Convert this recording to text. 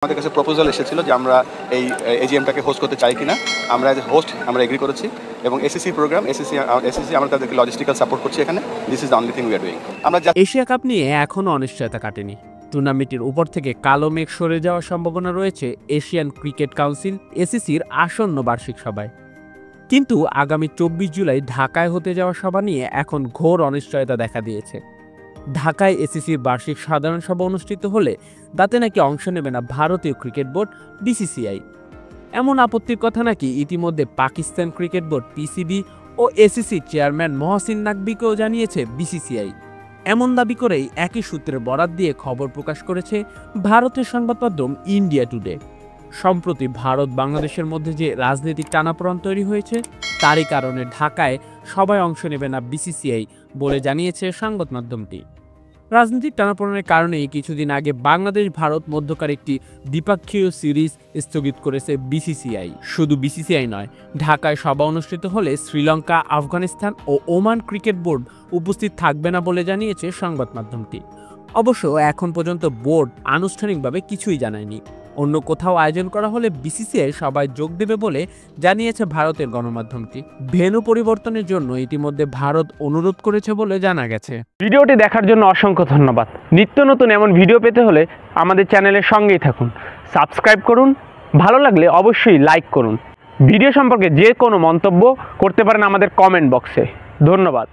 আমাদের কাছে প্রপোজাল এসেছিল যে আমরা এই এজিএমটাকে হোস্ট করতে চাই কিনা। আমরা এজ হোস্ট আমরা এগ্রি করেছি এবং এসএসসি প্রোগ্রাম এসএসসি আমরা তাদেরকে লজিস্টিক্যাল সাপোর্ট করছি এখানে। This is the only thing we are doing. আমরা এশিয়া কাপ নিয়ে এখনও অনিশ্চয়তা কাটেনি। টুর্নামেন্টের উপর থেকে কালো মেঘ সরে যাওয়ার সম্ভাবনা রয়েছে এশিয়ান ক্রিকেট কাউন্সিল এসিসির আসন্ন বার্ষিক সভায়। কিন্তু আগামী 24 জুলাই ঢাকায় হতে যাওয়া সভা নিয়ে এখন ঘোর অনিশ্চয়তা দেখা দিয়েছে। ঢাকায় এসিসির বার্ষিক সাধারণ সভা অনুষ্ঠিত হলে তাতে নাকি অংশ নেবে না ভারতীয় ক্রিকেট বোর্ড বিসিসিআই। এমন আপত্তির কথা নাকি ইতিমধ্যে পাকিস্তান ক্রিকেট বোর্ড পিসিবি ও এসিসির চেয়ারম্যান মহসিন নাকভিকেও জানিয়েছে বিসিসিআই। এমন দাবি করেই একই সূত্রে বরাত দিয়ে খবর প্রকাশ করেছে ভারতের সংবাদ মাধ্যম ইন্ডিয়া টুডে। সম্প্রতি ভারত বাংলাদেশের মধ্যে যে রাজনৈতিক টানাপোড়েন তৈরি হয়েছে তারই কারণে ঢাকায় সবাই অংশ নেবে না বিসিসিআই বলে জানিয়েছে সংবাদ মাধ্যমটি। রাজনৈতিক টানাপোড়েনের কারণেই কিছুদিন আগে বাংলাদেশ ভারত মধ্যকার একটি দ্বিপাক্ষীয় সিরিজ স্থগিত করেছে বিসিসিআই। শুধু বিসিসিআই নয়, ঢাকায় সভা অনুষ্ঠিত হলে শ্রীলঙ্কা, আফগানিস্তান ও ওমান ক্রিকেট বোর্ড উপস্থিত থাকবে না বলে জানিয়েছে সংবাদ মাধ্যমটি। অবশ্য এখন পর্যন্ত বোর্ড আনুষ্ঠানিকভাবে কিছুই জানায়নি। অন্য কোথাও আয়োজন করা হলে বিসিসিআই সবাই যোগ দেবে বলে জানিয়েছে ভারতের গণমাধ্যমটি। ভেন্যু পরিবর্তনের জন্য ইতিমধ্যে ভারত অনুরোধ করেছে বলে জানা গেছে। ভিডিওটি দেখার জন্য অসংখ্য ধন্যবাদ। নিত্য নতুন এমন ভিডিও পেতে হলে আমাদের চ্যানেলের সঙ্গেই থাকুন, সাবস্ক্রাইব করুন, ভালো লাগলে অবশ্যই লাইক করুন। ভিডিও সম্পর্কে যে কোনো মন্তব্য করতে পারেন আমাদের কমেন্ট বক্সে। ধন্যবাদ।